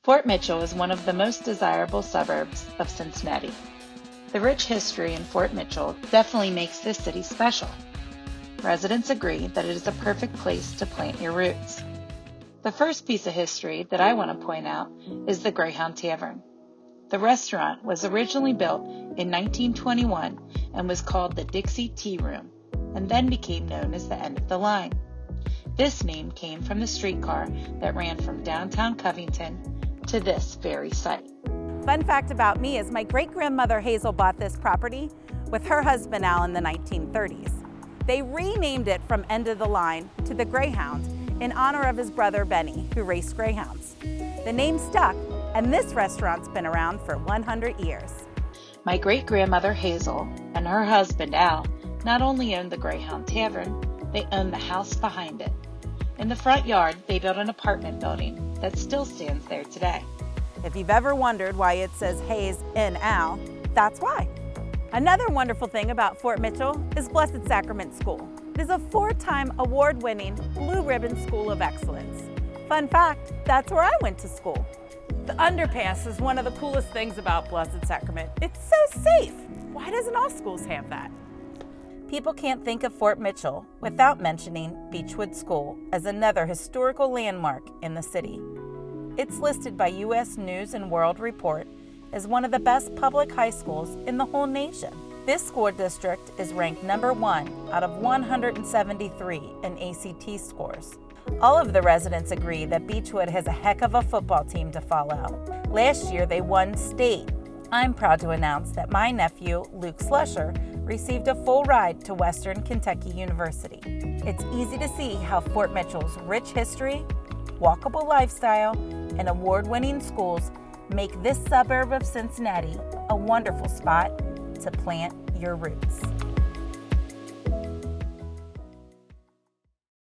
Fort Mitchell is one of the most desirable suburbs of Cincinnati. The rich history in Fort Mitchell definitely makes this city special. Residents agree that it is a perfect place to plant your roots. The first piece of history that I want to point out is the Greyhound Tavern. The restaurant was originally built in 1921 and was called the Dixie Tea Room, and then became known as the End of the Line. This name came from the streetcar that ran from downtown Covington to this very site. Fun fact about me is my great-grandmother Hazel bought this property with her husband Al in the 1930s. They renamed it from End of the Line to the Greyhound in honor of his brother Benny, who raced greyhounds. The name stuck, and this restaurant's been around for 100 years. My great-grandmother Hazel and her husband Al not only owned the Greyhound Tavern, they owned the house behind it. In the front yard, they built an apartment building that still stands there today. If you've ever wondered why it says Hayes in Al, that's why. Another wonderful thing about Fort Mitchell is Blessed Sacrament School. It is a 4-time award-winning Blue Ribbon School of Excellence. Fun fact, that's where I went to school. The underpass is one of the coolest things about Blessed Sacrament. It's so safe. Why doesn't all schools have that? People can't think of Fort Mitchell without mentioning Beechwood School as another historical landmark in the city. It's listed by U.S. News and World Report as one of the best public high schools in the whole nation. This school district is ranked number 1 out of 173 in ACT scores. All of the residents agree that Beechwood has a heck of a football team to follow. Last year they won state. I'm proud to announce that my nephew, Luke Slusher, received a full ride to Western Kentucky University. It's easy to see how Fort Mitchell's rich history, walkable lifestyle, and award-winning schools make this suburb of Cincinnati a wonderful spot to plant your roots.